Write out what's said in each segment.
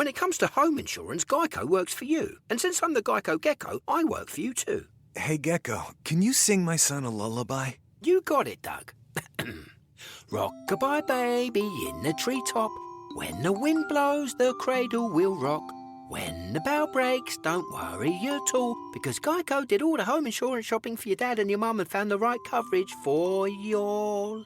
When it comes to home insurance, Geico works for you. And since I'm the Geico Gecko, I work for you too. Hey, Gecko, can you sing my son a lullaby? You got it, Doug. Rock-a-bye, baby, in the treetop. When the wind blows, the cradle will rock. When the bough breaks, don't worry at all, because Geico did all the home insurance shopping for your dad and your mum and found the right coverage for you all.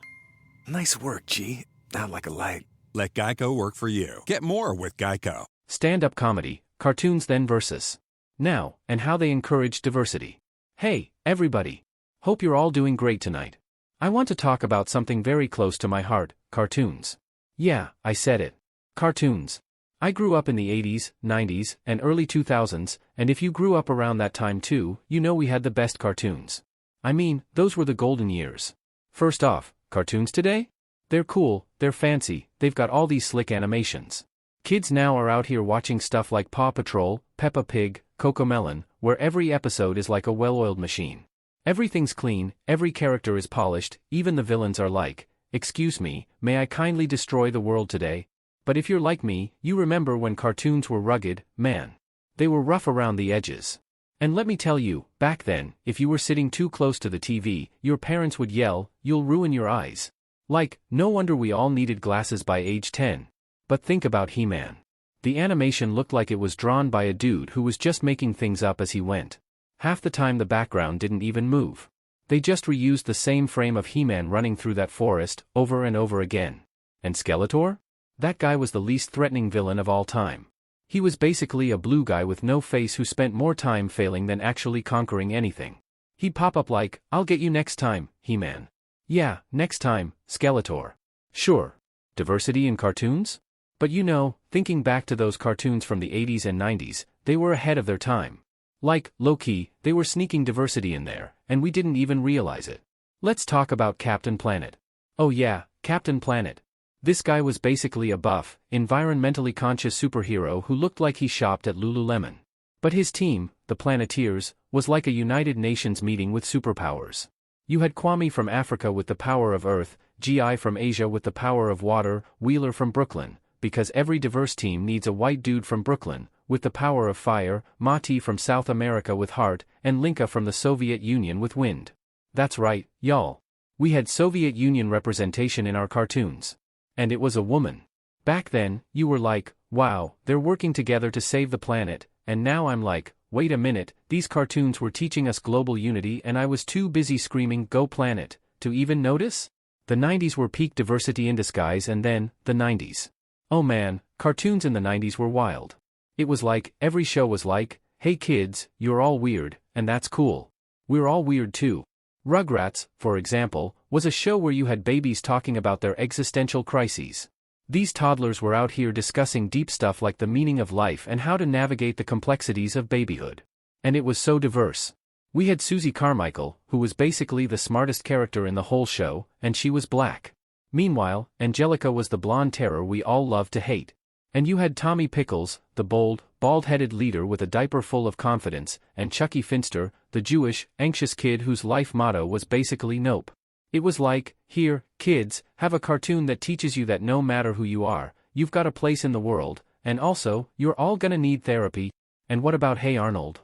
Nice work, G. Not like a light. Let Geico work for you. Get more with Geico. Stand-up comedy, cartoons then versus now, and how they encourage diversity. Hey, everybody. Hope you're all doing great tonight. I want to talk about something very close to my heart, cartoons. Yeah, I said it. Cartoons. I grew up in the 80s, 90s, and early 2000s, and if you grew up around that time too, you know we had the best cartoons. I mean, those were the golden years. First off, cartoons today? They're cool, they're fancy, they've got all these slick animations. Kids now are out here watching stuff like Paw Patrol, Peppa Pig, Cocomelon, where every episode is like a well-oiled machine. Everything's clean, every character is polished, even the villains are like, "Excuse me, may I kindly destroy the world today?" But if you're like me, you remember when cartoons were rugged, man. They were rough around the edges. And let me tell you, back then, if you were sitting too close to the TV, your parents would yell, "You'll ruin your eyes." Like, no wonder we all needed glasses by age 10. But think about He-Man. The animation looked like it was drawn by a dude who was just making things up as he went. Half the time the background didn't even move. They just reused the same frame of He-Man running through that forest, over and over again. And Skeletor? That guy was the least threatening villain of all time. He was basically a blue guy with no face who spent more time failing than actually conquering anything. He'd pop up like, "I'll get you next time, He-Man." Yeah, next time, Skeletor. Sure. Diversity in cartoons? But you know, thinking back to those cartoons from the 80s and 90s, they were ahead of their time. Like, low-key, they were sneaking diversity in there, and we didn't even realize it. Let's talk about Captain Planet. Oh yeah, Captain Planet. This guy was basically a buff, environmentally conscious superhero who looked like he shopped at Lululemon. But his team, the Planeteers, was like a United Nations meeting with superpowers. You had Kwame from Africa with the power of Earth, GI from Asia with the power of water, Wheeler from Brooklyn, because every diverse team needs a white dude from Brooklyn, with the power of fire, Mati from South America with heart, and Linka from the Soviet Union with wind. That's right, y'all. We had Soviet Union representation in our cartoons. And it was a woman. Back then, you were like, wow, they're working together to save the planet, and now I'm like, wait a minute, these cartoons were teaching us global unity and I was too busy screaming, "Go planet," to even notice? The 90s were peak diversity in disguise, and then, the 90s. Oh man, cartoons in the 90s were wild. It was like, every show was like, "Hey kids, you're all weird, and that's cool. We're all weird too." Rugrats, for example, was a show where you had babies talking about their existential crises. These toddlers were out here discussing deep stuff like the meaning of life and how to navigate the complexities of babyhood. And it was so diverse. We had Susie Carmichael, who was basically the smartest character in the whole show, and she was black. Meanwhile, Angelica was the blonde terror we all loved to hate. And you had Tommy Pickles, the bold, bald-headed leader with a diaper full of confidence, and Chucky Finster, the Jewish, anxious kid whose life motto was basically nope. It was like, here, kids, have a cartoon that teaches you that no matter who you are, you've got a place in the world, and also, you're all gonna need therapy. And what about Hey Arnold?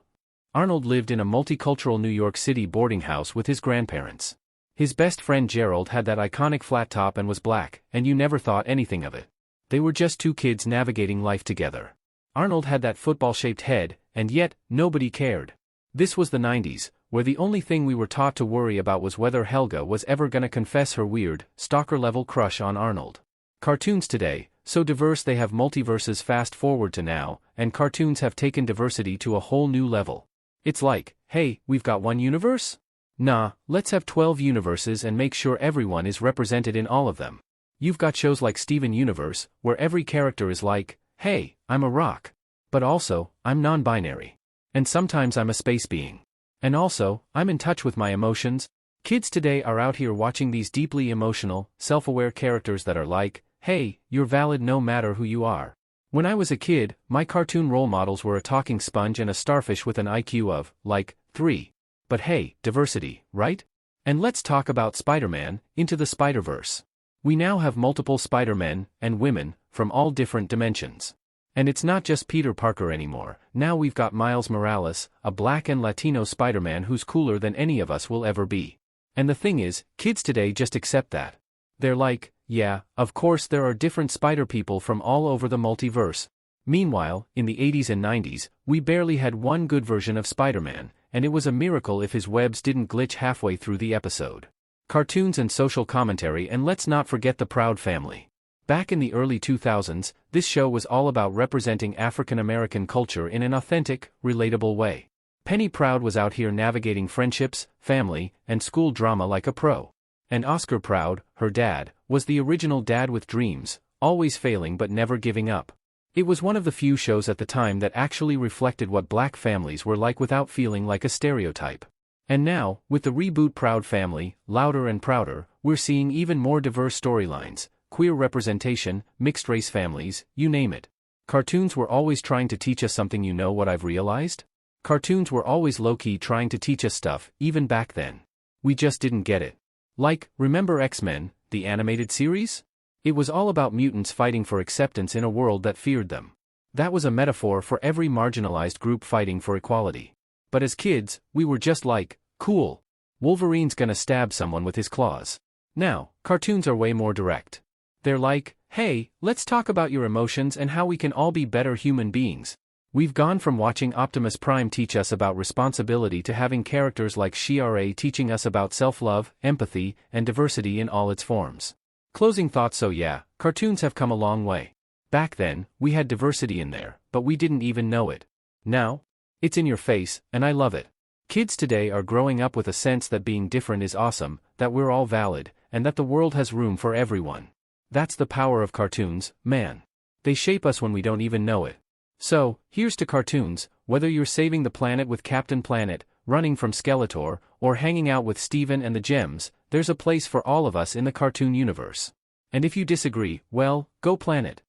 Arnold lived in a multicultural New York City boarding house with his grandparents. His best friend Gerald had that iconic flat top and was black, and you never thought anything of it. They were just two kids navigating life together. Arnold had that football-shaped head, and yet, nobody cared. This was the 90s, where the only thing we were taught to worry about was whether Helga was ever gonna confess her weird, stalker-level crush on Arnold. Cartoons today, so diverse they have multiverses. Fast forward to now, and cartoons have taken diversity to a whole new level. It's like, hey, we've got one universe? Nah, let's have 12 universes and make sure everyone is represented in all of them. You've got shows like Steven Universe, where every character is like, hey, I'm a rock. But also, I'm non-binary. And sometimes I'm a space being. And also, I'm in touch with my emotions. Kids today are out here watching these deeply emotional, self-aware characters that are like, hey, you're valid no matter who you are. When I was a kid, my cartoon role models were a talking sponge and a starfish with an IQ of, like, 3. But hey, diversity, right? And let's talk about Spider-Man, Into the Spider-Verse. We now have multiple Spider-Men, and women, from all different dimensions. And it's not just Peter Parker anymore. Now we've got Miles Morales, a black and Latino Spider-Man who's cooler than any of us will ever be. And the thing is, kids today just accept that. They're like, yeah, of course there are different spider people from all over the multiverse. Meanwhile, in the 80s and 90s, we barely had one good version of Spider-Man, and it was a miracle if his webs didn't glitch halfway through the episode. Cartoons and social commentary, and let's not forget the Proud Family. Back in the early 2000s, this show was all about representing African American culture in an authentic, relatable way. Penny Proud was out here navigating friendships, family, and school drama like a pro. And Oscar Proud, her dad, was the original dad with dreams, always failing but never giving up. It was one of the few shows at the time that actually reflected what black families were like without feeling like a stereotype. And now, with the reboot Proud Family, Louder and Prouder, we're seeing even more diverse storylines, queer representation, mixed-race families, you name it. Cartoons were always trying to teach us something, you know what I've realized? Cartoons were always low-key trying to teach us stuff, even back then. We just didn't get it. Like, remember X-Men, the animated series? It was all about mutants fighting for acceptance in a world that feared them. That was a metaphor for every marginalized group fighting for equality. But as kids, we were just like, cool. Wolverine's gonna stab someone with his claws. Now, cartoons are way more direct. They're like, hey, let's talk about your emotions and how we can all be better human beings. We've gone from watching Optimus Prime teach us about responsibility to having characters like Shi'ar teaching us about self-love, empathy, and diversity in all its forms. Closing thoughts. So yeah, cartoons have come a long way. Back then, we had diversity in there, but we didn't even know it. Now, it's in your face, and I love it. Kids today are growing up with a sense that being different is awesome, that we're all valid, and that the world has room for everyone. That's the power of cartoons, man. They shape us when we don't even know it. So, here's to cartoons, whether you're saving the planet with Captain Planet, running from Skeletor, or hanging out with Steven and the Gems, there's a place for all of us in the cartoon universe. And if you disagree, well, go Planet.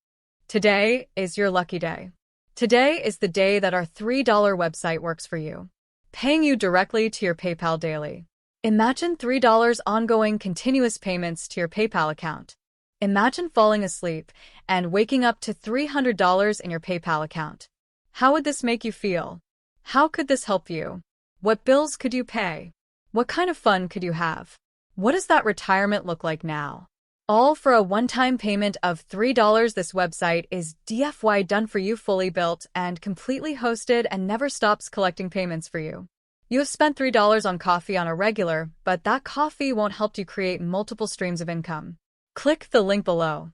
Today is your lucky day. Today is the day that our $3 website works for you, paying you directly to your PayPal daily. Imagine $3 ongoing continuous payments to your PayPal account. Imagine falling asleep and waking up to $300 in your PayPal account. How would this make you feel? How could this help you? What bills could you pay? What kind of fun could you have? What does that retirement look like now? All for a one-time payment of $3. This website is DFY done for you, fully built and completely hosted, and never stops collecting payments for you. You have spent $3 on coffee on a regular, but that coffee won't help you create multiple streams of income. Click the link below.